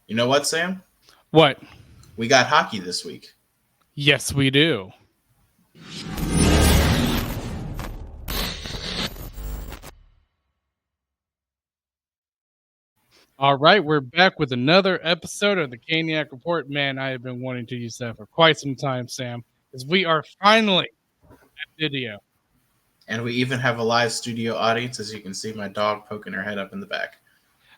You know what, Sam? What? We got hockey this week. Yes, we do. All right, we're back with another episode of the Caniac Report. Man, I have been wanting to use that for quite some time, Sam, because we are finally at video. And we even have a live studio audience, as you can see my dog poking her head up in the back.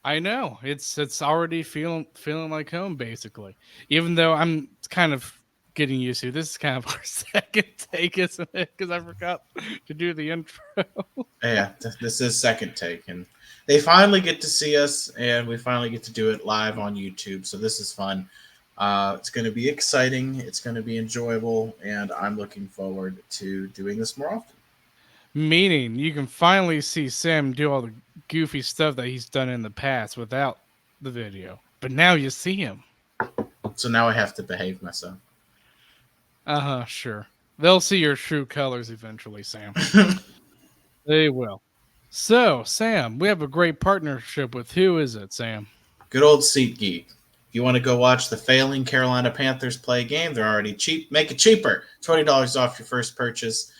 I know it's already feeling like home, basically. Even though I'm kind of getting used to this is kind of our second take, isn't it? Because I forgot to do the intro. Yeah, this is second take. And they finally get to see us, and we finally get to do it live on YouTube. So this is fun. It's going to be exciting. It's going to be enjoyable. And I'm looking forward to doing this more often. Meaning you can finally see Sam do all the goofy stuff that he's done in the past without the video. But now you see him. So now I have to behave myself. Sure. They'll see your true colors eventually, Sam. They will. So, Sam, we have a great partnership with who is it, Sam? Good old SeatGeek. If you want to go watch the failing Carolina Panthers play a game, they're already cheap. Make it cheaper. $20 off your first purchase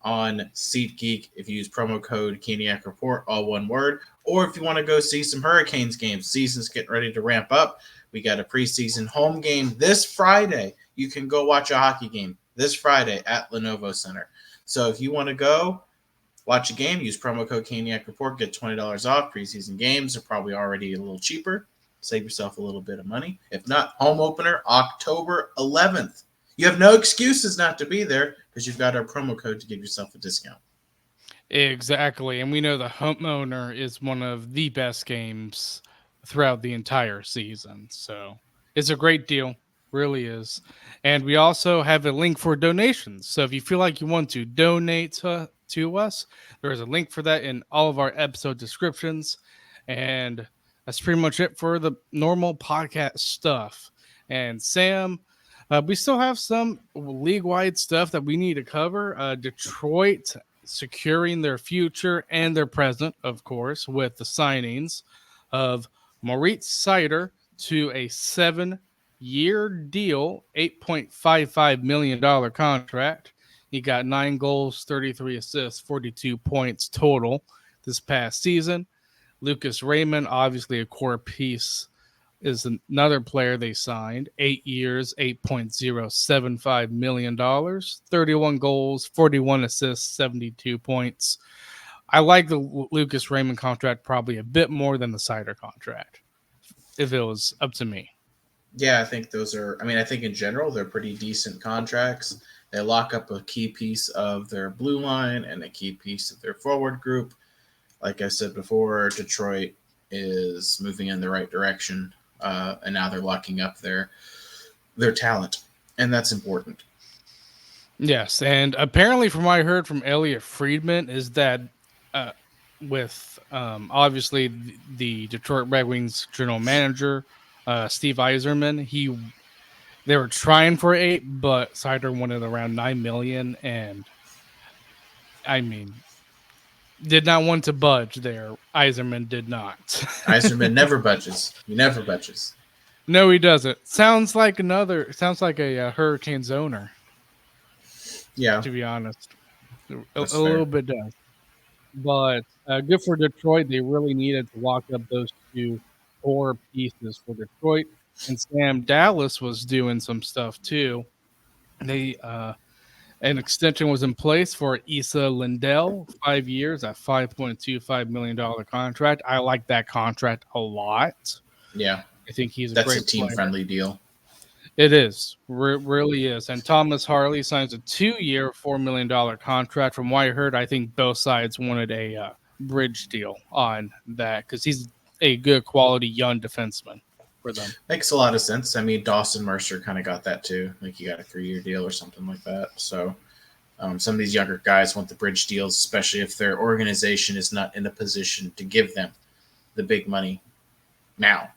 on SeatGeek if you use promo code Caniac Report, all one word. Or if you want to go see some Hurricanes games, season's getting ready to ramp up. We got a preseason home game this Friday. You can go watch a hockey game this Friday at Lenovo Center. So if you want to go watch a game, use promo code Caniac Report, get $20 off. Preseason games are probably already a little cheaper. Save yourself a little bit of money. If not, home opener October 11th. You have no excuses not to be there because you've got our promo code to give yourself a discount. Exactly. And we know the homeowner is one of the best games throughout the entire season. So it's a great deal. Really is. And we also have a link for donations. So if you feel like you want to donate to us, there is a link for that in all of our episode descriptions. And that's pretty much it for the normal podcast stuff. And Sam, we still have some league wide stuff that we need to cover. Detroit securing their future and their present, of course, with the signings of Moritz Seider to a 7-year deal, $8.55 million contract. He got 9 goals, 33 assists, 42 points total this past season. Lucas Raymond, obviously a core piece, is another player they signed. 8 years, $8.075 million, 31 goals, 41 assists, 72 points. I like the Lucas Raymond contract probably a bit more than the Seider contract, if it was up to me. Yeah, I think those are, I think in general, they're pretty decent contracts. They lock up a key piece of their blue line and a key piece of their forward group. Like I said before, Detroit is moving in the right direction, and now they're locking up their talent, and that's important. Yes, and apparently, from what I heard from Elliot Friedman, is that with obviously the Detroit Red Wings general manager Steve Yzerman, they were trying for 8, but Seider wanted around 9 million, and I mean, did not want to budge there. Yzerman did not. Yzerman never budges. He never budges. No, he doesn't. Sounds like a Hurricanes owner. Yeah, to be honest, a that's little fair. bit does. But good for Detroit. They really needed to lock up those two core pieces for Detroit. And Sam, Dallas was doing some stuff too. They an extension was in place for Issa Lindell, 5 years at $5.25 million contract. I like that contract a lot. Yeah, I think he's a that's a great team player. friendly deal. It is. Really is. And Thomas Harley signs a 2-year, $4 million contract. From what I heard, I think both sides wanted a bridge deal on that because he's a good quality young defenseman for them. Makes a lot of sense. I mean, Dawson Mercer kind of got that too. Like he got a 3-year deal or something like that. So some of these younger guys want the bridge deals, especially if their organization is not in a position to give them the big money now,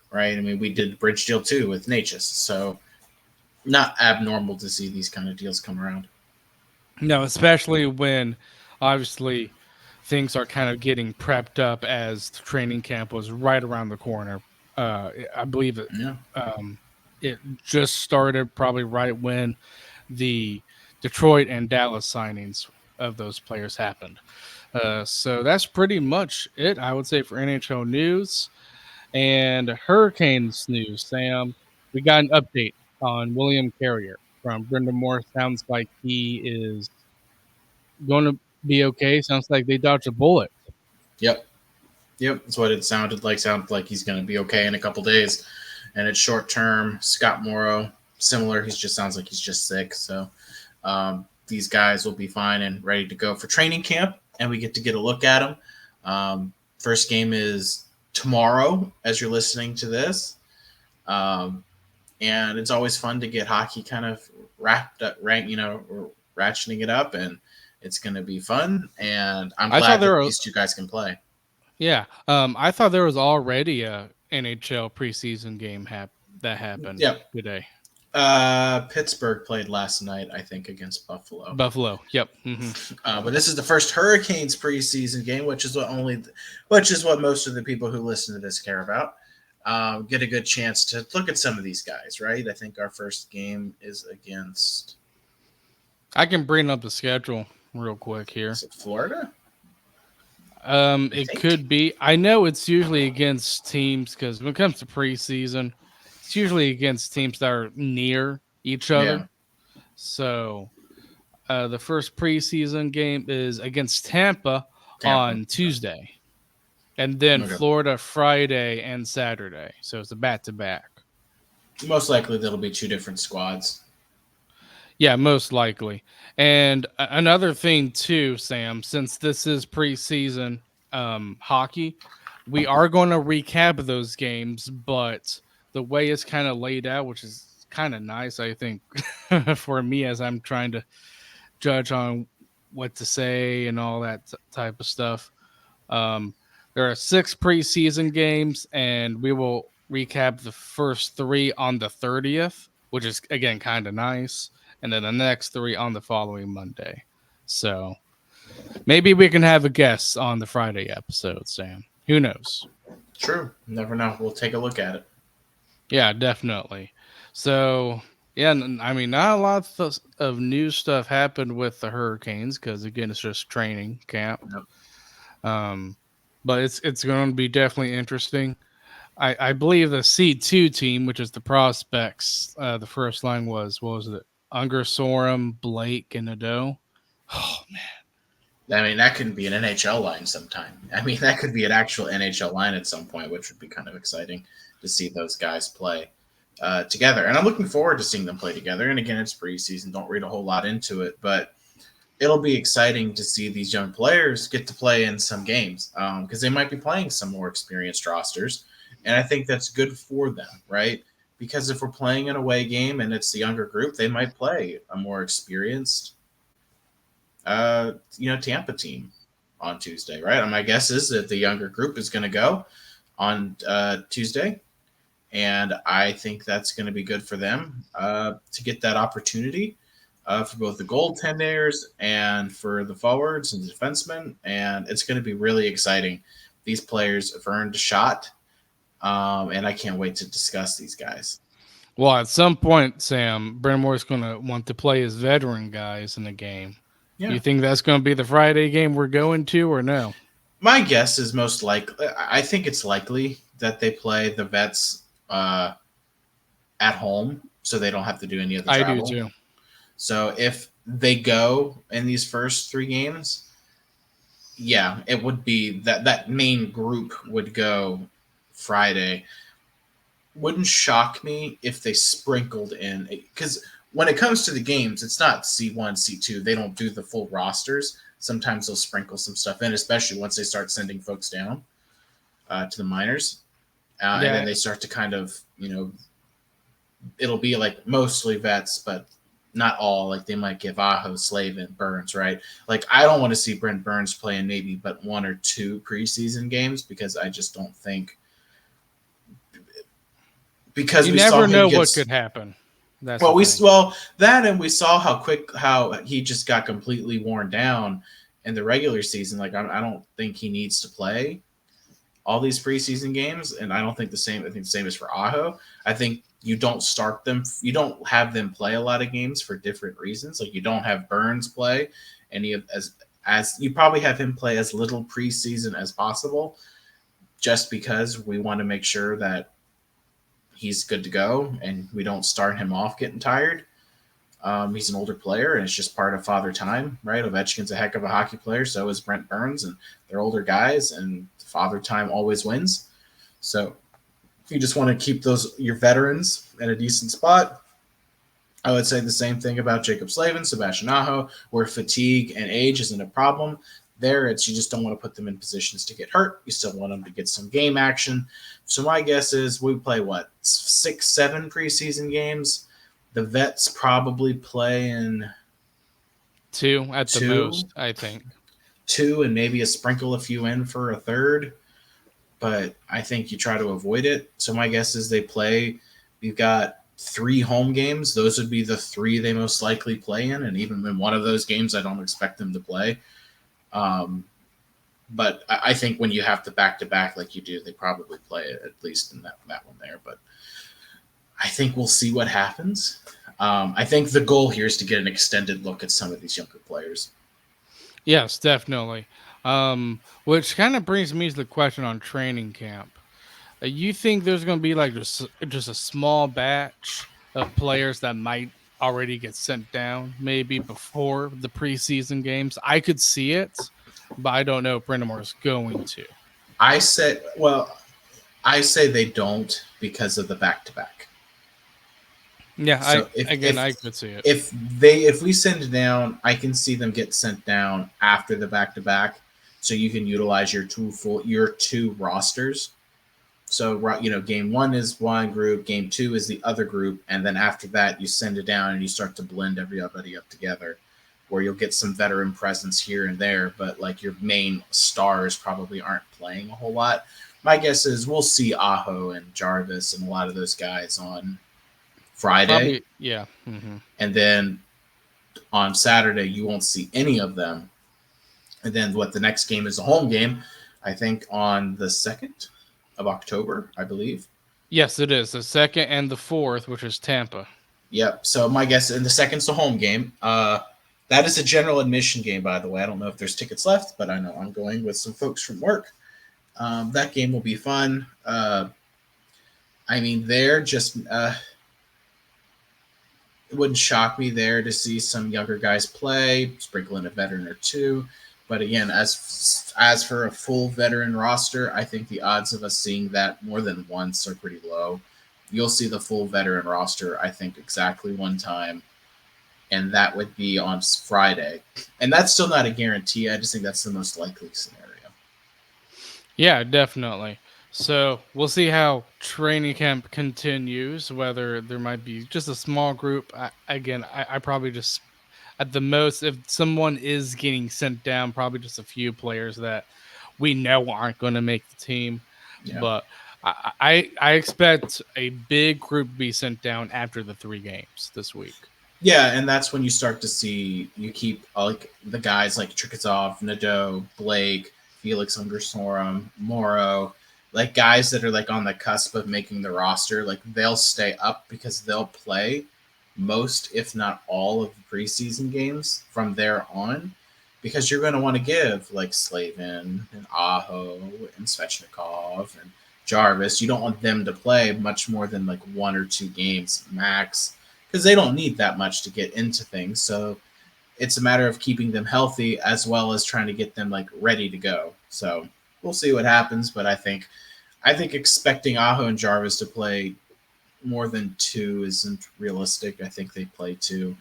right? I mean, we did the bridge deal too with Natchez, so not abnormal to see these kind of deals come around. No, especially when obviously things are kind of getting prepped up as the training camp was right around the corner I believe Yeah. it just started probably right when the Detroit and Dallas signings of those players happened. So that's pretty much it, I would say, for NHL news and Hurricanes news. Sam, we got an update on William Carrier from Brendan Moore. Sounds like he is going to be okay. Sounds like they dodged a bullet. Yep. Yep. That's what it sounded like. Sounded like he's going to be okay in a couple days. And it's short term. Scott Morrow, similar. He just sounds like he's just sick. So these guys will be fine and ready to go for training camp. And we get a look at them. First game is tomorrow as you're listening to this. And it's always fun to get hockey kind of wrapped up, ratcheting it up. And it's going to be fun. And I'm glad that these two guys can play. Yeah. I thought there was already a NHL preseason game that happened today. Pittsburgh played last night, I think, against Buffalo. Yep. Mm-hmm. But this is the first Hurricanes preseason game, which is what most of the people who listen to this care about. Get a good chance to look at some of these guys, right? I think our first game is against. I can bring up the schedule real quick here. Is it Florida? It could be. I know it's usually against teams because when it comes to preseason, it's usually against teams that are near each other. Yeah. So the first preseason game is against Tampa on Tuesday. And then Florida Friday and Saturday. So it's a back-to-back. Most likely that'll be two different squads. Yeah, most likely. And another thing too, Sam, since this is preseason hockey, we are going to recap those games, but the way it's kind of laid out, which is kind of nice, I think, for me as I'm trying to judge on what to say and all that type of stuff. There are 6 preseason games, and we will recap the first 3 on the 30th, which is, again, kind of nice. And then the next 3 on the following Monday. So maybe we can have a guest on the Friday episode, Sam. Who knows? True. Never know. We'll take a look at it. Yeah, definitely. So, yeah, I mean, not a lot of new stuff happened with the Hurricanes because, again, it's just training camp. Yep. But it's going to be definitely interesting. I believe the C2 team, which is the prospects, the first line was, what was it? Unger, Sorum, Blake, and Nadeau. Oh, man. I mean, that could be an NHL line sometime. I mean, that could be an actual NHL line at some point, which would be kind of exciting to see those guys play together. And I'm looking forward to seeing them play together. And again, it's preseason. Don't read a whole lot into it. But it'll be exciting to see these young players get to play in some games because they might be playing some more experienced rosters. And I think that's good for them, right? Because if we're playing an away game and it's the younger group, they might play a more experienced, Tampa team on Tuesday, right? And my guess is that the younger group is going to go on Tuesday. And I think that's going to be good for them to get that opportunity for both the goaltenders and for the forwards and the defensemen. And it's going to be really exciting. These players have earned a shot. And I can't wait to discuss these guys. Well, at some point, Sam, Brendan Moore's going to want to play his veteran guys in the game. Yeah. Do you think that's going to be the Friday game we're going to or no? My guess is most likely. I think it's likely that they play the vets at home so they don't have to do any of the travel. I do too. So if they go in these first 3 games, yeah, it would be that main group would go Friday. Wouldn't shock me if they sprinkled in, because when it comes to the games, it's not C1, C2. They don't do the full rosters. Sometimes they'll sprinkle some stuff in, especially once they start sending folks down to the minors. And then they start to kind of, it'll be like mostly vets, but not all. Like they might give Aho, Slavin, Burns, right? Like I don't want to see Brent Burns playing maybe but 1 or 2 preseason games because I just don't think. Because you never know what could happen. We saw how he just got completely worn down in the regular season. Like I don't think he needs to play all these preseason games, and I don't think the same. I think the same is for Aho. I think you don't start them. You don't have them play a lot of games for different reasons. Like you don't have Burns play any of as you probably have him play as little preseason as possible, just because we want to make sure that he's good to go and we don't start him off getting tired. He's an older player, and it's just part of father time, right? Ovechkin's a heck of a hockey player, so is Brent Burns, and they're older guys, and father time always wins. So if you just want to keep those your veterans in a decent spot, I would say the same thing about Jacob Slavin, Sebastian Aho, where fatigue and age isn't a problem. There, it's you just don't want to put them in positions to get hurt. You still want them to get some game action. So my guess is we play what 6, 7 preseason games. The vets probably play in 2 at the most, I think. 2 and maybe a sprinkle a few in for a third. But I think you try to avoid it. So my guess is they play. You've got 3 home games. Those would be the 3 they most likely play in. And even in one of those games, I don't expect them to play. But I think when you have to back-to-back like you do, they probably play it, at least in that one there. But I think we'll see what happens. I think the goal here is to get an extended look at some of these younger players. Yes, definitely. Which kind of brings me to the question on training camp. You think there's going to be like just a small batch of players that might already get sent down maybe before the preseason games? I could see it, but I don't know if Brind'Amour is going to. I say they don't because of the back-to-back. Yeah, So I could see it. If we send it down, I can see them get sent down after the back-to-back, so you can utilize your 2 rosters. So game 1 is one group, game 2 is the other group, and then after that you send it down and you start to blend everybody up together, where you'll get some veteran presence here and there, but like your main stars probably aren't playing a whole lot. My guess is we'll see Aho and Jarvis and a lot of those guys on Friday. Probably, yeah. Mm-hmm. And then on Saturday, you won't see any of them. And then the next game is a home game, I think on the 2nd of October, I believe. Yes, it is. The 2nd and the 4th, which is Tampa. Yep. So my guess, and the 2nd's the home game. That is a general admission game, by the way. I don't know if there's tickets left, but I know I'm going with some folks from work. That game will be fun. They're just... it wouldn't shock me there to see some younger guys play, sprinkle in a veteran or 2. But again, as for a full veteran roster, I think the odds of us seeing that more than once are pretty low. You'll see the full veteran roster, I think, exactly one time, and that would be on Friday. And that's still not a guarantee. I just think that's the most likely scenario. Yeah, definitely. So we'll see how training camp continues, whether there might be just a small group. I probably just, at the most, if someone is getting sent down, probably just a few players that we know aren't going to make the team. Yeah. But I expect a big group to be sent down after the 3 games this week. Yeah, and that's when you start to see, you keep like the guys like Trikazov, Nadeau, Blake, Felix Undersorum, Morrow, like guys that are like on the cusp of making the roster, like they'll stay up because they'll play most, if not all, of the preseason games from there on, because you're going to want to give like Slavin and Aho and Svechnikov and Jarvis. You don't want them to play much more than like 1 or 2 games max, because they don't need that much to get into things. So it's a matter of keeping them healthy as well as trying to get them like ready to go. So we'll see what happens, but I think expecting Aho and Jarvis to play more than 2 isn't realistic. I think they play 2,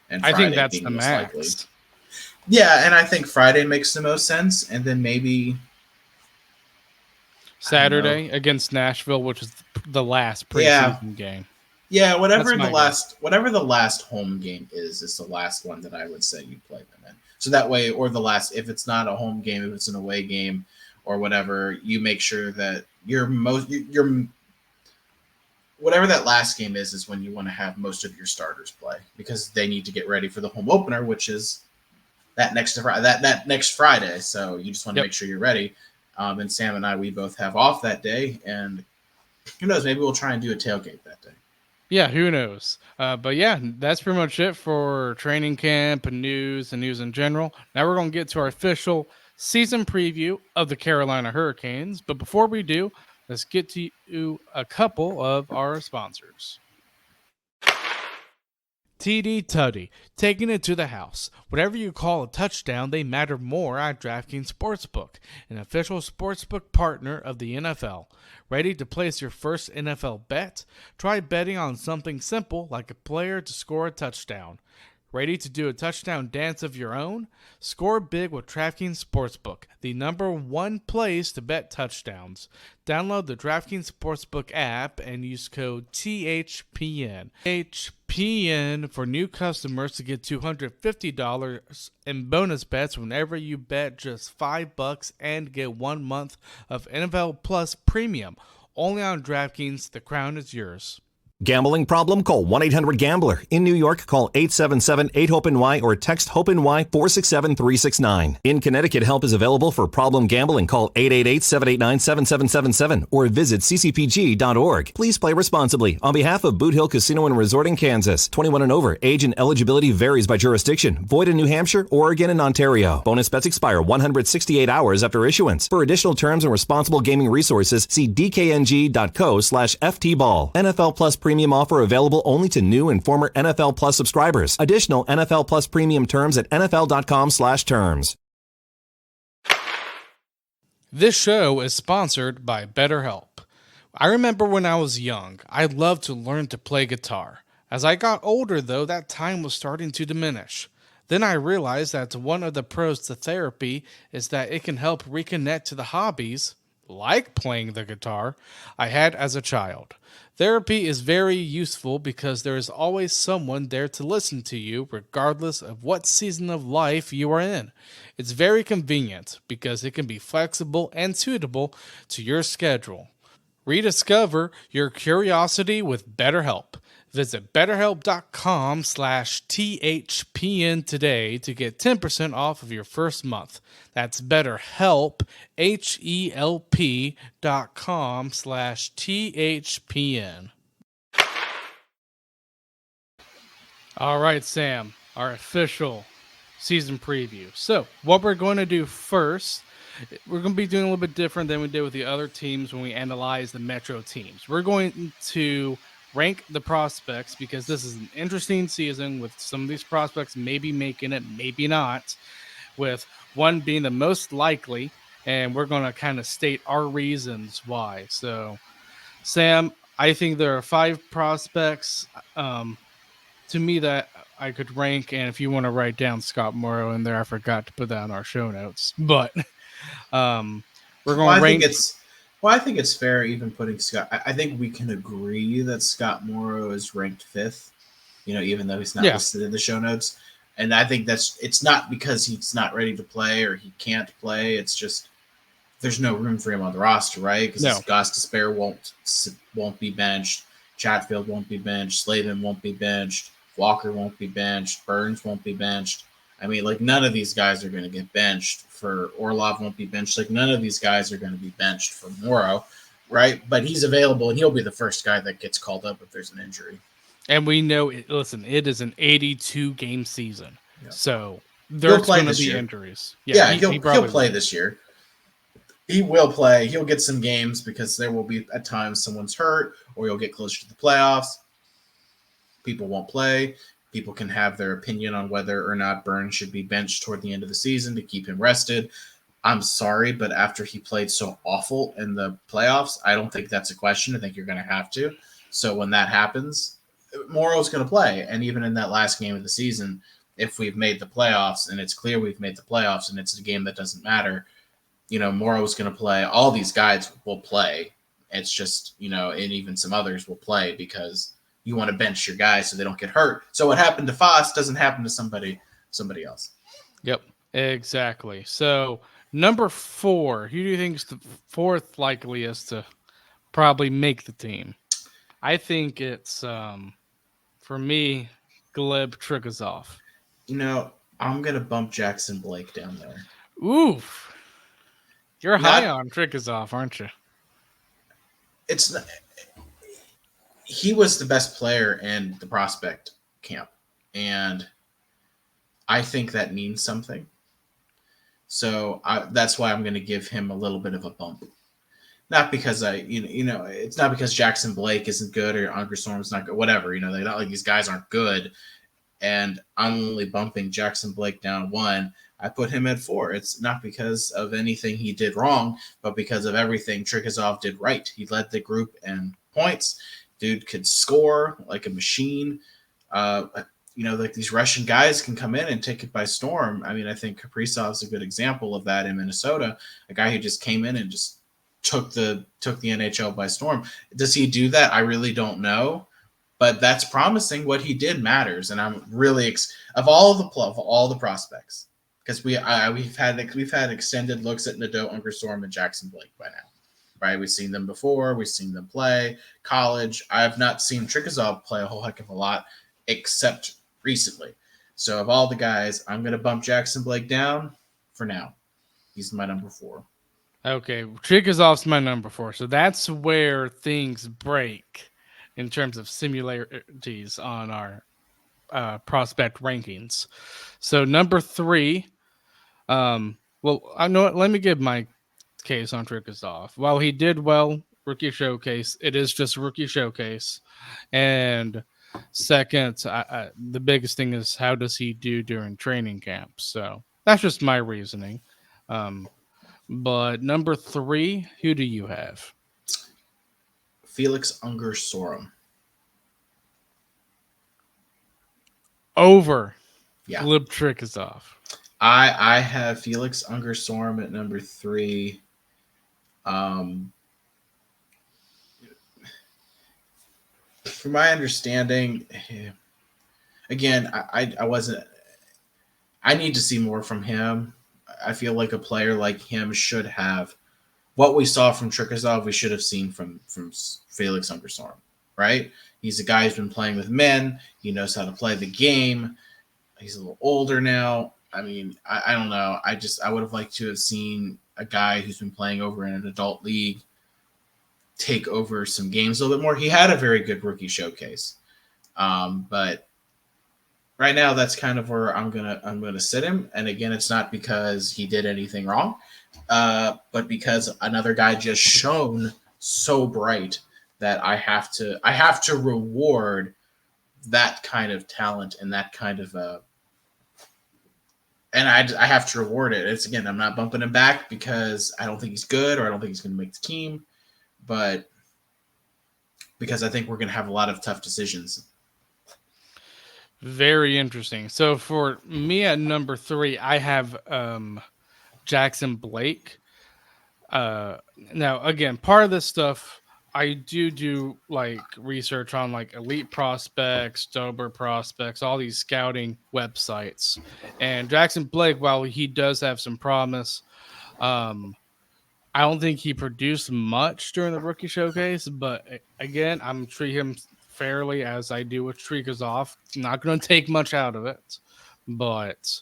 and Friday I think that's being the most max. likely. Yeah, and I think Friday makes the most sense, and then maybe Saturday against Nashville, which is the last preseason game. Yeah, whatever the last home game is the last one that I would say you play them in. So that way, or the last, if it's not a home game, if it's an away game or whatever, you make sure that whatever that last game is when you want to have most of your starters play, because they need to get ready for the home opener, which is that next Friday. So you just want to make sure you're ready. And Sam and I, we both have off that day, and who knows, maybe we'll try and do a tailgate that day. Yeah, who knows? But yeah, that's pretty much it for training camp and news in general. Now we're going to get to our official season preview of the Carolina Hurricanes. But before we do, let's get to a couple of our sponsors. TD Tutty, taking it to the house. Whatever you call a touchdown, they matter more at DraftKings Sportsbook, an official sportsbook partner of the NFL. Ready to place your first NFL bet? Try betting on something simple like a player to score a touchdown. Ready to do a touchdown dance of your own? Score big with DraftKings Sportsbook, the #1 place to bet touchdowns. Download the DraftKings Sportsbook app and use code THPN. THPN for new customers to get $250 in bonus bets whenever you bet just $5 and get 1 month of NFL Plus Premium. Only on DraftKings, the crown is yours. Gambling problem? Call 1-800-GAMBLER. In New York, call 877-8-HOPE-NY or text HOPE-NY 467-369. In Connecticut, help is available for problem gambling. Call 888-789-7777 or visit ccpg.org. Please play responsibly. On behalf of Boot Hill Casino and Resort in Kansas, 21 and over. Age and eligibility varies by jurisdiction. Void in New Hampshire, Oregon, and Ontario. Bonus bets expire 168 hours after issuance. For additional terms and responsible gaming resources, see dkng.co/ftball. NFL Plus Premium offer available only to new and former NFL Plus subscribers. Additional NFL Plus Premium terms at nfl.com/terms. This show is sponsored by BetterHelp. I remember when I was young, I loved to learn to play guitar. As I got older, though, that time was starting to diminish. Then I realized that one of the pros to therapy is that it can help reconnect to the hobbies, like playing the guitar, I had as a child. Therapy is very useful because there is always someone there to listen to you, regardless of what season of life you are in. It's very convenient because it can be flexible and suitable to your schedule. Rediscover your curiosity with BetterHelp. Visit betterhelp.com/THPN today to get 10% off of your first month. That's BetterHelp, HELP.com/THPN. All right, Sam, our official season preview. So, what we're going to do first, we're going to be doing a little bit different than we did with the other teams when we analyze the Metro teams. We're going to rank the prospects because this is an interesting season with some of these prospects maybe making it, maybe not, with one being the most likely, and we're going to kind of state our reasons why. So, Sam, I think there are 5 prospects to me that I could rank, and if you want to write down Scott Morrow in there, I forgot to put that in our show notes, but we're going to rank. I think it's fair even putting Scott. I think we can agree that Scott Morrow is ranked 5th, even though he's not listed in the show notes. And I think it's not because he's not ready to play or he can't play. It's just there's no room for him on the roster, right? Because Goss Despair won't be benched. Chatfield won't be benched. Slavin won't be benched. Walker won't be benched. Burns won't be benched. I mean, none of these guys are going to get benched. For Orlov won't be benched. None of these guys are going to be benched for Morrow, right? But he's available, and he'll be the first guy that gets called up if there's an injury. And we know, it is an 82-game season. Yeah. So there's going to be injuries. Yeah, he'll play this year. He will play. He'll get some games because there will be at times someone's hurt or you'll get closer to the playoffs. People won't play. People can have their opinion on whether or not Burns should be benched toward the end of the season to keep him rested. I'm sorry, but after he played so awful in the playoffs, I don't think that's a question. I think you're going to have to. So when that happens, Morrow's going to play. And even in that last game of the season, if we've made the playoffs and it's clear we've made the playoffs and it's a game that doesn't matter, Morrow's going to play. All these guys will play. It's just, and even some others will play because you want to bench your guys so they don't get hurt. So what happened to Foss doesn't happen to somebody else. Yep, exactly. So number 4, who do you think is the 4th likeliest to probably make the team? I think it's, for me, Gleb Trigazov. I'm going to bump Jackson Blake down there. Oof. You're high on Trikazov, aren't you? It's not, he was the best player in the prospect camp, and I think that means something. So that's why I'm going to give him a little bit of a bump. Not because it's not because Jackson Blake isn't good or Unger Storm's not good, whatever. They're not like these guys aren't good, and I'm only bumping Jackson Blake down 1. I put him at 4. It's not because of anything he did wrong, but because of everything Trikazov did right. He led the group in points. Dude could score like a machine. Like these Russian guys can come in and take it by storm. I mean, I think Kaprizov's a good example of that in Minnesota. A guy who just came in and just took the NHL by storm. Does he do that? I really don't know. But that's promising. What he did matters, and I'm really of all the prospects, because we've had extended looks at Nadeau, Unger Storm, and Jackson Blake by now, right? We've seen them before. We've seen them play college. I have not seen Trikazov play a whole heck of a lot, except recently. So of all the guys, I'm going to bump Jackson Blake down for now. He's my number 4. Okay, Trikazov's my number 4. So that's where things break in terms of similarities on our prospect rankings. So number 3, well, I know. Let me give my case on Trikazov. While he did well, rookie showcase, it is just rookie showcase. And second, the biggest thing is how does he do during training camp? So that's just my reasoning. But number 3, who do you have? Felix Unger Storm. Over Yeah. Gleb Trikazov. I have Felix Unger Storm at number 3. From my understanding, again, I wasn't. I need to see more from him. I feel like a player like him should have what we saw from Trikazov. We should have seen from Felix Unger Storm, right? He's a guy who's been playing with men. He knows how to play the game. He's a little older now. I mean, I don't know. I would have liked to have seen a guy who's been playing over in an adult league take over some games a little bit more. He had a very good rookie showcase. But right now that's kind of where I'm gonna sit him. And again, it's not because he did anything wrong, but because another guy just shone so bright that I have to reward that kind of talent and that kind of and I have to reward it. It's again, I'm not bumping him back because I don't think he's good or I don't think he's going to make the team, but because I think we're going to have a lot of tough decisions. Very interesting. So for me at number 3, I have Jackson Blake. Now, again, part of this stuff, I do like research on like elite prospects, Dober prospects, all these scouting websites. And Jackson Blake, while he does have some promise, I don't think he produced much during the rookie showcase. But again, I'm treating him fairly as I do with Trikazov. Not going to take much out of it, but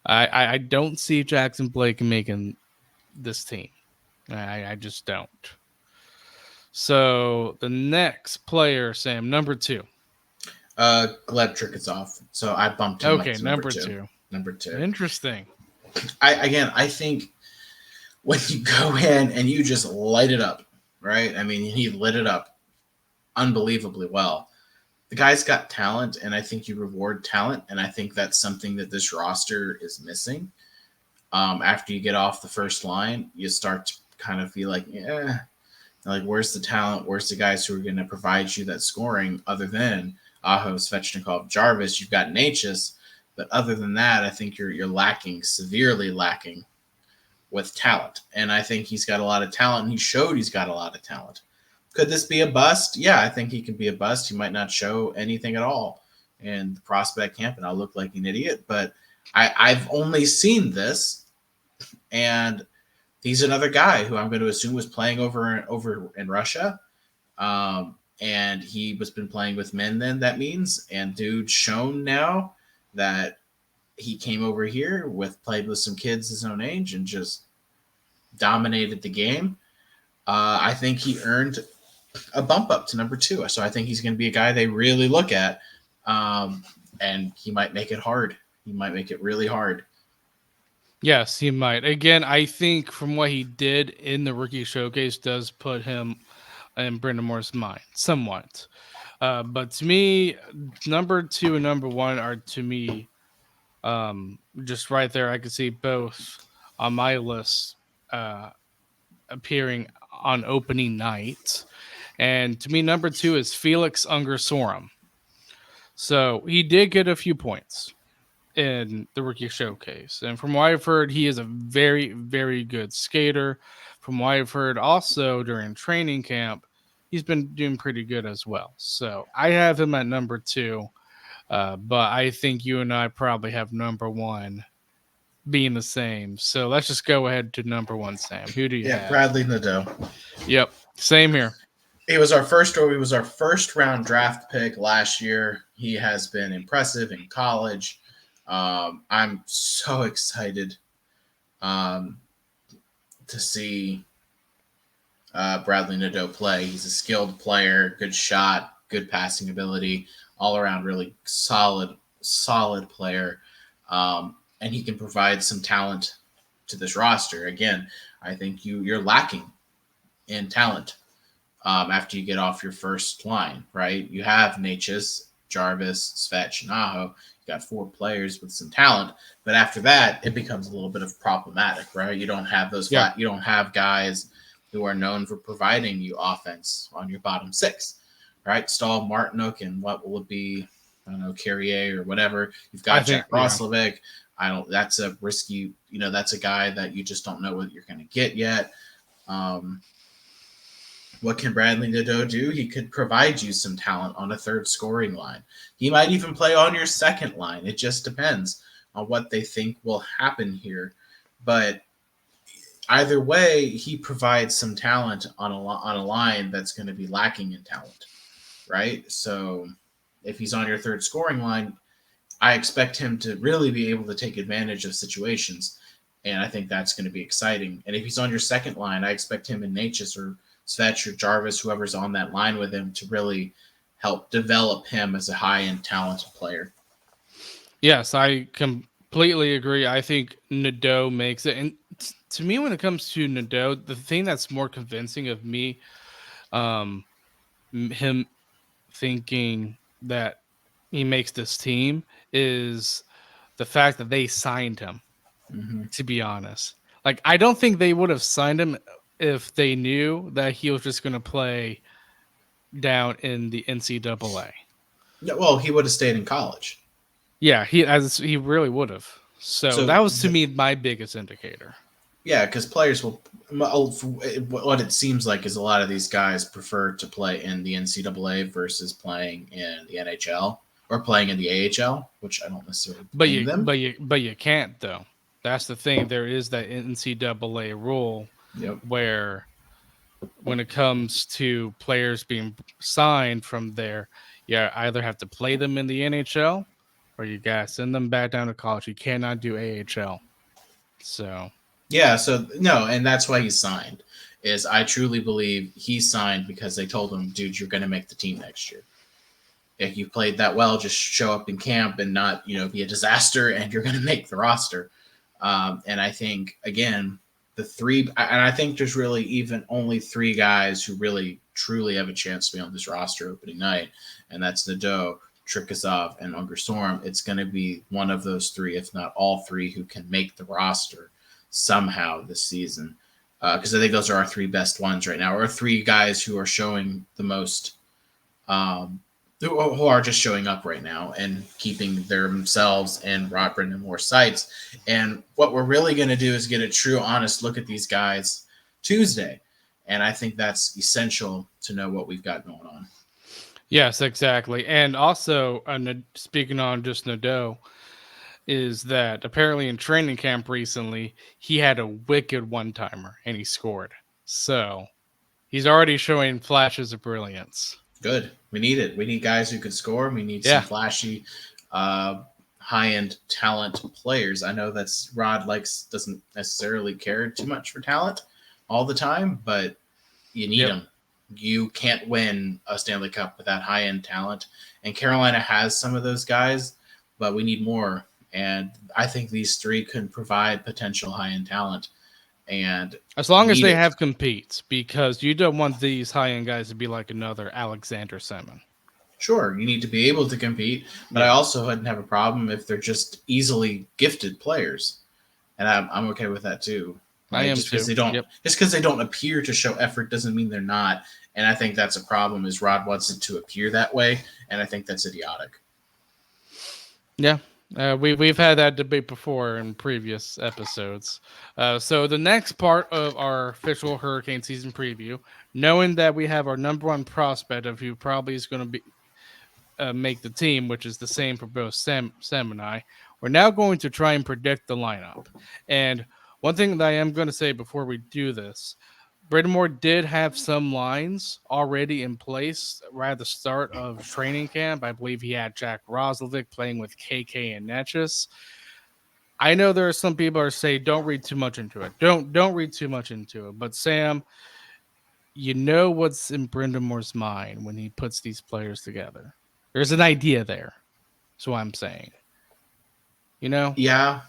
I don't see Jackson Blake making this team. I just don't. So the next player, Sam, number 2. Gleb Trikazov. So I bumped him up to number 2. Number 2. Interesting. I think when you go in and you just light it up, right? I mean, he lit it up unbelievably well. The guy's got talent, and I think you reward talent, and I think that's something that this roster is missing. After you get off the first line, you start to kind of feel like, yeah, like where's the talent? Where's the guys who are going to provide you that scoring other than Aho, Svechnikov, Jarvis? You've got Natchez, but other than that, I think you're lacking, severely lacking with talent. And I think he's got a lot of talent, and he showed he's got a lot of talent. Could this be a bust? Yeah, I think he could be a bust. He might not show anything at all in the prospect camp, and I'll look like an idiot, but I've only seen this, and he's another guy who I'm going to assume was playing over in Russia, and he was been playing with men then, that means, and dude's shown now that he came over here played with some kids his own age and just dominated the game. I think he earned a bump up to number 2. So I think he's going to be a guy they really look at, and he might make it hard. He might make it really hard. Yes, he might. Again, I think from what he did in the rookie showcase does put him in Brendan Moore's mind somewhat. But to me, number 2 and number 1 are to me just right there. I could see both on my list appearing on opening night. And to me, number 2 is Felix Ungersorum. So he did get a few points in the rookie showcase. And from what I've heard, he is a very, very good skater. From what I've heard also during training camp, he's been doing pretty good as well. So I have him at number 2. But I think you and I probably have number 1 being the same. So let's just go ahead to number 1, Sam. Who do you have? Bradley Nadeau. Yep, same here. He was our first round draft pick last year. He has been impressive in college. I'm so excited to see Bradley Nadeau play. He's a skilled player, good shot, good passing ability, all around really solid player. And he can provide some talent to this roster. Again, I think you're lacking in talent after you get off your first line, right? You have Natchez, Jarvis, Svetch, and Aho. You got 4 players with some talent, but after that, it becomes a little bit of problematic, right? You don't have those. You don't have guys who are known for providing you offense on your bottom 6, right? Stahl, Martinook, and what will it be? I don't know, Carrier or whatever. You've got Jack Roslovic. That's a risky, that's a guy that you just don't know what you're going to get yet. What can Bradley Nadeau do? He could provide you some talent on a third scoring line. He might even play on your second line. It just depends on what they think will happen here. But either way, he provides some talent on a line that's going to be lacking in talent, right? So if he's on your third scoring line, I expect him to really be able to take advantage of situations, and I think that's going to be exciting. And if he's on your second line, I expect him and Natchez or Svetch or Jarvis, whoever's on that line with him, to really help develop him as a high-end talented player. Yes, I completely agree. I think Nadeau makes it. And to me, when it comes to Nadeau, the thing that's more convincing of me, him thinking that he makes this team, is the fact that they signed him, to be honest. Like, I don't think they would have signed him if they knew that he was just going to play down in the NCAA. Well, he would have stayed in college. Yeah, he really would have. So that was, to me, my biggest indicator. Yeah, because players will. What it seems like is a lot of these guys prefer to play in the NCAA versus playing in the NHL or playing in the AHL, which I don't necessarily. But you can't, though. That's the thing. There is that NCAA rule where, when it comes to players being signed from there, you either have to play them in the NHL or you gotta send them back down to college. You cannot do AHL. So and that's why he signed. Is I truly believe he signed because they told him, dude, you're going to make the team next year. If you played that well, just show up in camp and not, be a disaster, and you're going to make the roster. And I think, again, I think there's really even only 3 guys who really truly have a chance to be on this roster opening night, and that's Nadeau, Trikazov, and Ungersorum. It's going to be one of those 3, if not all 3, who can make the roster somehow this season. Because I think those are our 3 best ones right now, or 3 guys who are showing the most, who are just showing up right now and keeping themselves in Brendan Moore's sights. And what we're really going to do is get a true, honest look at these guys Tuesday. And I think that's essential to know what we've got going on. Yes, exactly. And also, speaking on just Nadeau, is that apparently in training camp recently, he had a wicked one-timer and he scored. So he's already showing flashes of brilliance. Good. We need it. We need guys who can score. We need some flashy high-end talent players. I know that's Rod doesn't necessarily care too much for talent all the time, but you need them. You can't win a Stanley Cup without high-end talent, and Carolina has some of those guys, but we need more. And I think these three can provide potential high-end talent. And as long as they have competes, because you don't want these high-end guys to be like another Alexander Semin. Sure, you need to be able to compete, but I also wouldn't have a problem if they're just easily gifted players, and I'm okay with that too. I am just too. Just because they don't appear to show effort doesn't mean they're not, and I think that's a problem. Is Rod wants it to appear that way, and I think that's idiotic. Yeah, we've had that debate before in previous episodes. So the next part of our official Hurricane season preview, knowing that we have our number one prospect of who probably is going to be make the team, which is the same for both Sam and I, we're now going to try and predict the lineup. And one thing that I am going to say before we do this, Brittamore did have some lines already in place right at the start of training camp. I believe he had Jack Roslovic playing with KK and Netchus. I know there are some people who say don't read too much into it. Don't read too much into it. But Sam, you know what's in Brindamore's mind when he puts these players together. There's an idea there. That's what I'm saying. You know? Yeah.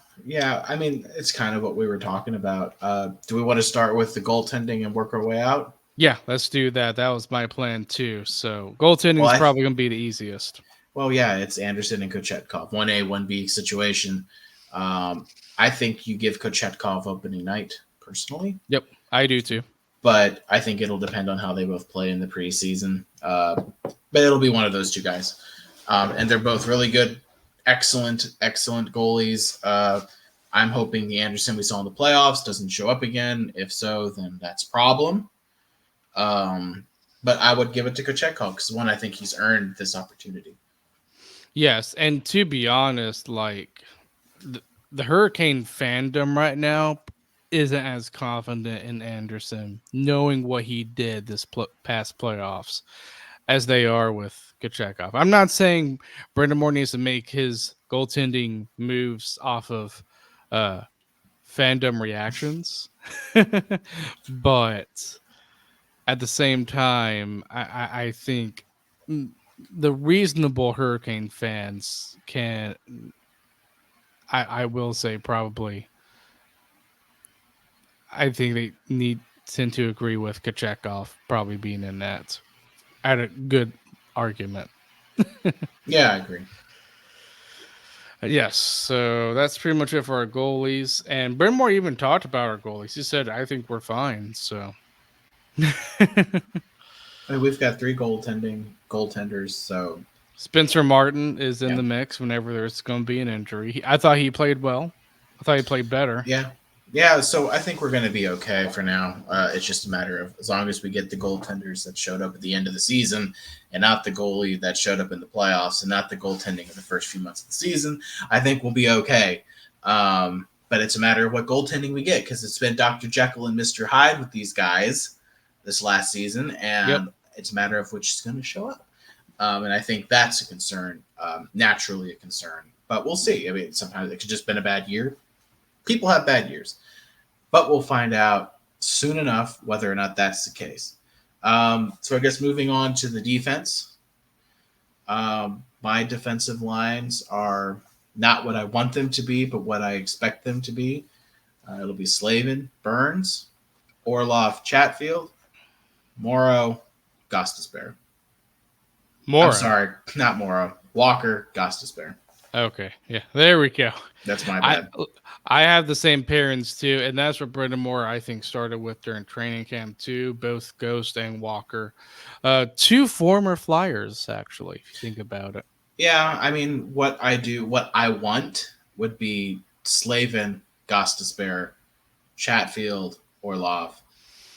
I mean, it's kind of what we were talking about. Do we want to start with the goaltending and work our way out? Yeah, let's do that. That was my plan too. So goaltending is probably going to be the easiest. Well, yeah, it's Anderson and Kochetkov. 1A, 1B situation. I think you give Kochetkov opening night, personally. Yep, I do too. But I think it'll depend on how they both play in the preseason. But it'll be one of those two guys. And they're both really good, excellent goalies. I'm hoping the Anderson we saw in the playoffs doesn't show up again. If so, then that's a problem. But I would give it to Kochetkov because, one, I think he's earned this opportunity. Yes, and to be honest, like the Hurricane fandom right now isn't as confident in Anderson, knowing what he did this past playoffs, as they are with Kochetkov. I'm not saying Brendan needs to make his goaltending moves off of fandom reactions, but at the same time, I think the reasonable Hurricane fans can, I will say probably, I think they tend to agree with Kochetkov probably being in that at a good argument. Yeah, I agree. Yes, so that's pretty much it for our goalies. And Brenmore even talked about our goalies. He said, I think we're fine, so... I mean, we've got 3 goaltenders, so Spencer Martin is in the mix whenever there's going to be an injury. I thought he played well. I thought he played better. Yeah, so I think we're going to be okay for now. It's just a matter of as long as we get the goaltenders that showed up at the end of the season and not the goalie that showed up in the playoffs and not the goaltending of the first few months of the season, I think we'll be okay. But it's a matter of what goaltending we get because it's been Dr. Jekyll and Mr. Hyde with these guys this last season, and it's a matter of which is going to show up. And I think that's a concern, naturally a concern. But we'll see. I mean, sometimes it could just been a bad year. People have bad years. But we'll find out soon enough whether or not that's the case. So I guess moving on to the defense. My defensive lines are not what I want them to be, but what I expect them to be. It'll be Slavin, Burns, Orlov, Chatfield, Morrow, Gostisbehere. Morrow. I'm sorry, not Morrow. Walker, Gostisbehere. Okay, yeah, there we go. That's my bad. I have the same parents too, and that's what Brendan Moore I think started with during training camp too. Both Ghost and Walker, 2 former Flyers actually. If you think about it. Yeah, I mean, what I want would be Slavin, Gostisbehere, Chatfield, Orlov,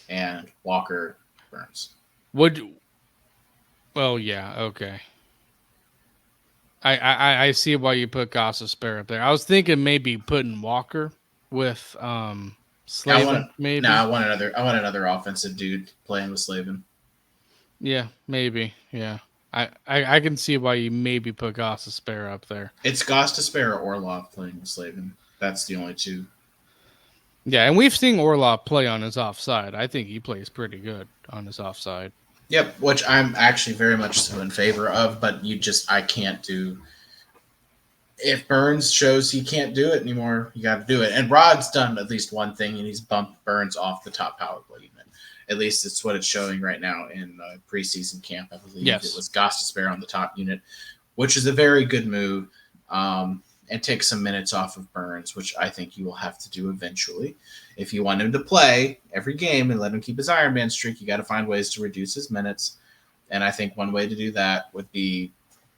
and Walker, Burns. Well, yeah, okay. I see why you put Gostisbehere up there. I was thinking maybe putting Walker with Slavin. Maybe. No, I want another offensive dude playing with Slavin. Yeah, maybe. Yeah. I can see why you maybe put Gostisbehere up there. It's Gostisbehere or Orlov playing with Slavin. That's the only two. Yeah, and we've seen Orlov play on his offside. I think he plays pretty good on his offside. Yep, which I'm actually very much so in favor of, but I can't do. If Burns shows he can't do it anymore, you got to do it. And Rod's done at least one thing, and he's bumped Burns off the top power play unit. At least it's what it's showing right now in preseason camp. I believe it was Gostisbehere on the top unit, which is a very good move, and take some minutes off of Burns, which I think you will have to do eventually. If you want him to play every game and let him keep his Iron Man streak, you got to find ways to reduce his minutes. And I think one way to do that would be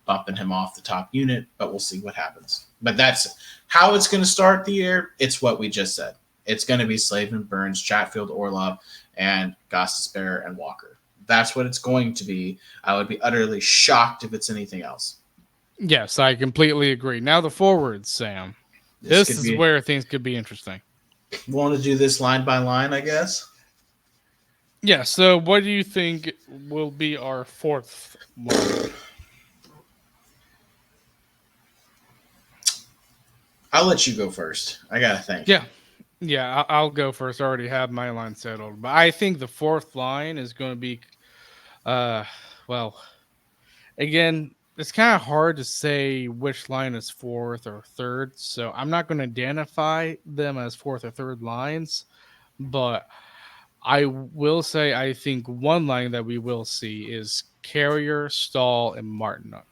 bumping him off the top unit, but we'll see what happens. But that's how it's going to start the year. It's what we just said. It's going to be Slavin, Burns, Chatfield, Orlov, and Gostisbehere and Walker. That's what it's going to be. I would be utterly shocked if it's anything else. Yes, I completely agree. Now the forwards, Sam. This is where things could be interesting. Want to do this line by line, I guess? Yeah, so what do you think will be our fourth line? I'll let you go first. I got to think. Yeah, I'll go first. I already have my line settled. But I think the fourth line is going to be, again, it's kind of hard to say which line is fourth or third. So I'm not going to identify them as fourth or third lines. But I will say I think one line that we will see is Carrier, Stahl, and Martinook.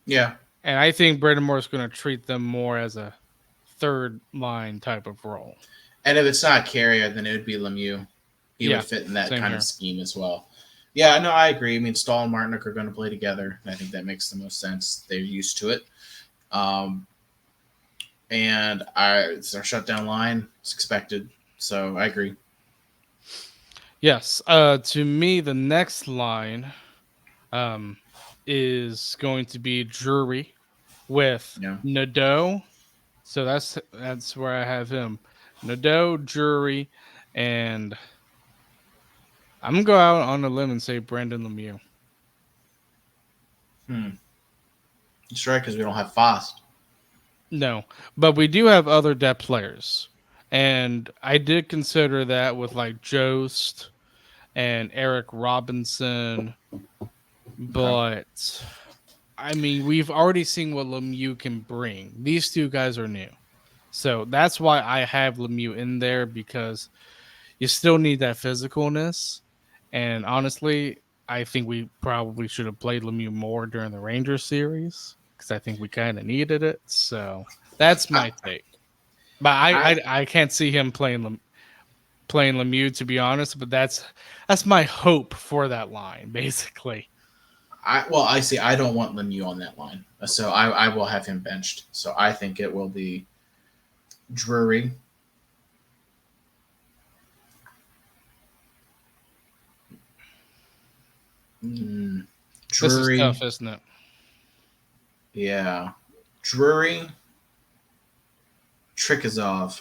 Yeah. And I think Brendan Moore is going to treat them more as a third line type of role. And if it's not Carrier, then it would be Lemieux. He would fit in that kind of scheme as well. Yeah, no, I agree. I mean, Stahl and Martinook are going to play together, and I think that makes the most sense. They're used to it. And it's our shutdown line. It's expected. So I agree. Yes. To me, the next line is going to be Drury with Nadeau. So that's where I have him. Nadeau, Drury, and I'm going to go out on a limb and say Brendan Lemieux. That's right, because we don't have Fost. No, but we do have other depth players. And I did consider that with like Jost and Eric Robinson. But, I mean, we've already seen what Lemieux can bring. These two guys are new. So that's why I have Lemieux in there, because you still need that physicalness. And honestly, I think we probably should have played Lemieux more during the Rangers series, because I think we kind of needed it. So that's my take. But I can't see him playing Lemieux, to be honest. But that's my hope for that line, basically. I see. I don't want Lemieux on that line, so I will have him benched. So I think it will be Drury, Drury. This is tough, isn't it? Yeah, Drury, Trikazov,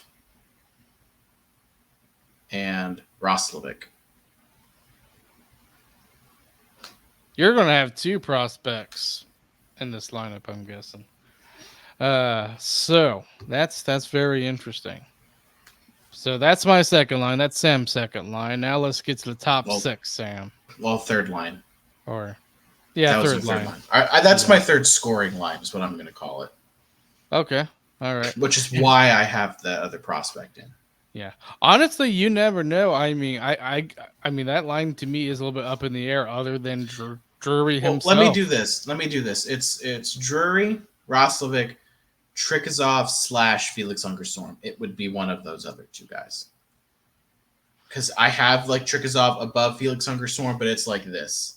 and Roslovic. You're going to have two prospects in this lineup, I'm guessing. So that's very interesting. So that's my second line. That's Sam's second line. Now let's get to the top six, Sam. Well, third line. Third line. That's my third scoring line is what I'm going to call it. Okay. All right. Which is why I have the other prospect in. Yeah. Honestly, you never know. I mean, I mean that line to me is a little bit up in the air other than Drury himself. Let me do this. It's Drury, Roslovic, Trikazov / Felix Ungerstorm. It would be one of those other two guys. Because I have like Trikazov above Felix Ungerstorm, but it's like this.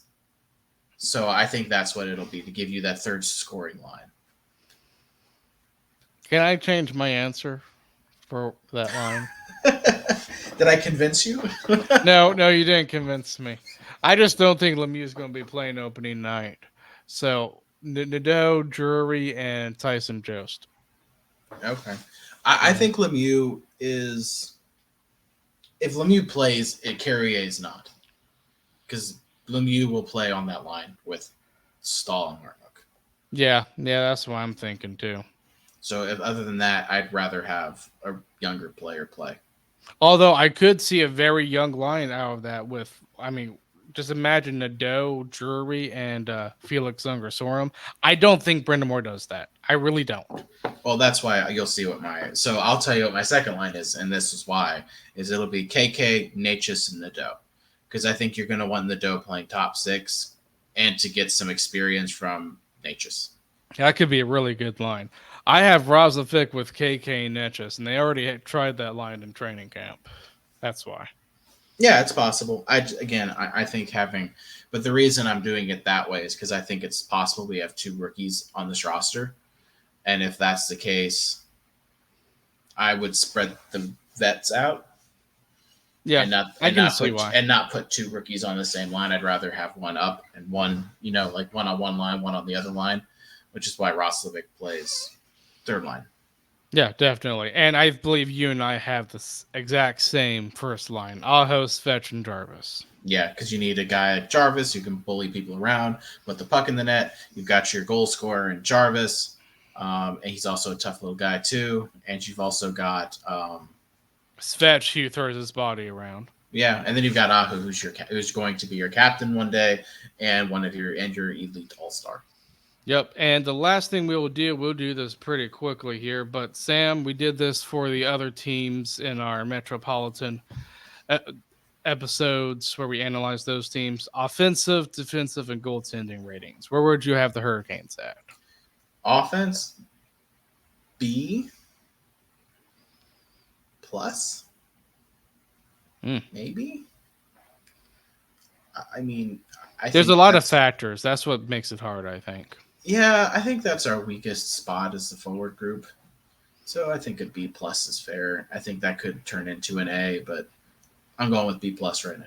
So I think that's what it'll be to give you that third scoring line. Can I change my answer for that line? Did I convince you? No, you didn't convince me. I just don't think Lemieux is going to be playing opening night. So Nadeau, Drury, and Tyson Jost. Okay. I think Lemieux is... If Lemieux plays, Carrier is not. Because Lemieux will play on that line with stalling Martnook. Yeah, that's what I'm thinking too. So if other than that, I'd rather have a younger player play. Although I could see a very young line out of that with, I mean, just imagine Nadeau, Drury, and Felix Ungersorum. I don't think Brindamore does that. I really don't. Well, that's why you'll see what my. So I'll tell you what my second line is, and this is why is it'll be KK, Natchez, and Nadeau, because I think you're going to want Nadeau playing top 6, and to get some experience from Natchez. That could be a really good line. I have Roslovic with KK and Netches, and they already had tried that line in training camp. That's why. Yeah, it's possible. I think having, but the reason I'm doing it that way is because I think it's possible we have 2 rookies on this roster, and if that's the case, I would spread the vets out. Yeah, I can see why. And not put 2 rookies on the same line. I'd rather have one up and one, like one on one line, one on the other line, which is why Roslovic plays third line. Yeah, definitely. And I believe you and I have the exact same first line. Aho, Fetch, and Jarvis. Yeah, because you need a guy like Jarvis who can bully people around, put the puck in the net. You've got your goal scorer in Jarvis, and he's also a tough little guy too. And you've also got Fetch, who throws his body around. Yeah, and then you've got Aho, who's going to be your captain one day, and your elite all-star. Yep, and the last thing we'll do this pretty quickly here, but Sam, we did this for the other teams in our Metropolitan episodes where we analyzed those teams. Offensive, defensive, and goaltending ratings. Where would you have the Hurricanes at? Offense, B plus, maybe. I mean, there's a lot of factors. That's what makes it hard, I think. Yeah, I think that's our weakest spot is the forward group. So I think a B plus is fair. I think that could turn into an A, but I'm going with B plus right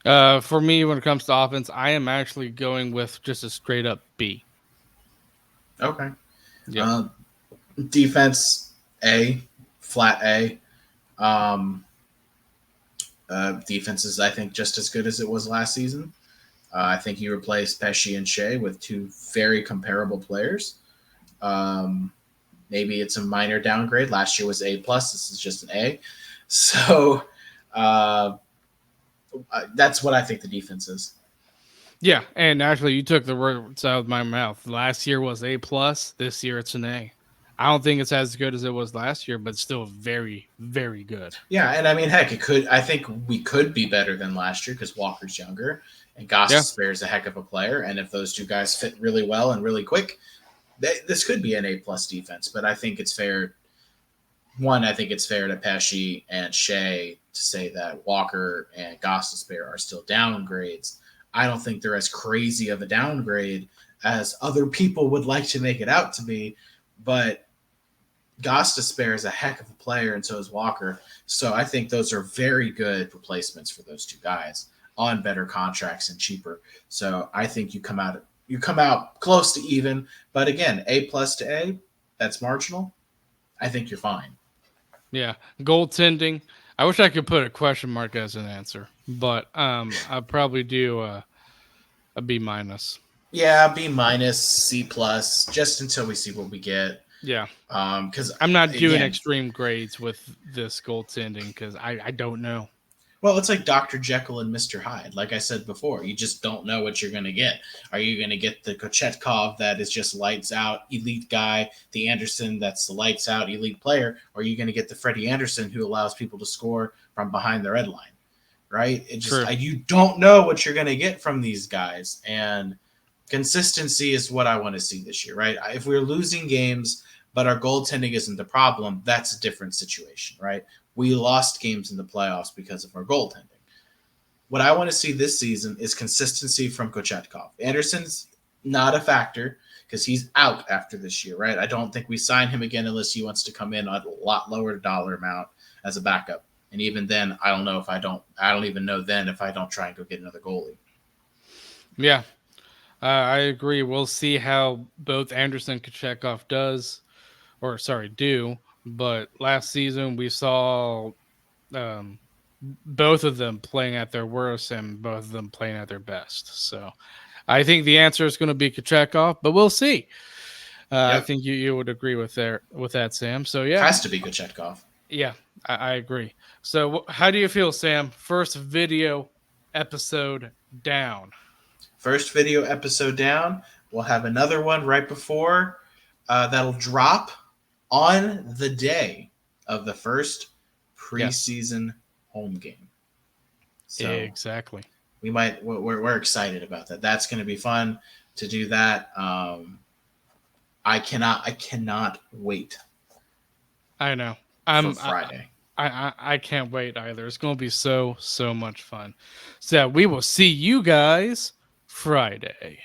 now. For me, when it comes to offense, I am actually going with just a straight up B. Okay. Yeah. Defense, A, flat A. Defense is, I think, just as good as it was last season. I think you replaced Pesce and Shea with 2 very comparable players. Maybe it's a minor downgrade. Last year was A plus. This is just an A. So that's what I think the defense is. Yeah, and actually, you took the words out of my mouth. Last year was A plus. This year it's an A. I don't think it's as good as it was last year, but still very, very good. Yeah, and I mean, heck, it could. I think we could be better than last year because Walker's younger and Gostisbehere is a heck of a player. And if those 2 guys fit really well and really quick, this could be an A plus defense. But I think it's fair. I think it's fair to Pesce and Shea to say that Walker and Gostisbehere are still downgrades. I don't think they're as crazy of a downgrade as other people would like to make it out to be, but Gostisbehere is a heck of a player, and so is Walker. So I think those are very good replacements for those 2 guys on better contracts and cheaper. So I think you come out close to even, but again, A plus to A, that's marginal. I think you're fine. Yeah, goaltending. I wish I could put a question mark as an answer, but I'd probably do a B minus. Yeah, B minus, C plus, just until we see what we get. Yeah. Because I'm not doing extreme grades with this goaltending because I don't know. Well, it's like Dr. Jekyll and Mr. Hyde. Like I said before, you just don't know what you're going to get. Are you going to get the Kochetkov that is just lights out elite guy, the Anderson that's the lights out elite player, or are you going to get the Freddie Anderson who allows people to score from behind the red line, right? You don't know what you're going to get from these guys, and consistency is what I want to see this year, right? If we're losing games, but our goaltending isn't the problem, that's a different situation, right? We lost games in the playoffs because of our goaltending. What I want to see this season is consistency from Kochetkov. Anderson's not a factor because he's out after this year, right? I don't think we sign him again unless he wants to come in at a lot lower dollar amount as a backup. And even then, I don't even know then if I don't try and go get another goalie. Yeah, I agree. We'll see how both Anderson and Kochetkov do. But last season we saw both of them playing at their worst and both of them playing at their best. So I think the answer is going to be Kochetkov, but we'll see. I think you would agree with that, Sam. So yeah, has to be Kochetkov. Yeah, I agree. So how do you feel, Sam? First video episode down. First video episode down. We'll have another one right before that'll drop on the day of the first preseason home game. So exactly. We're excited about that. That's going to be fun to do that. I cannot wait. I know. For Friday. I can't wait either. It's going to be so much fun. So we will see you guys Friday.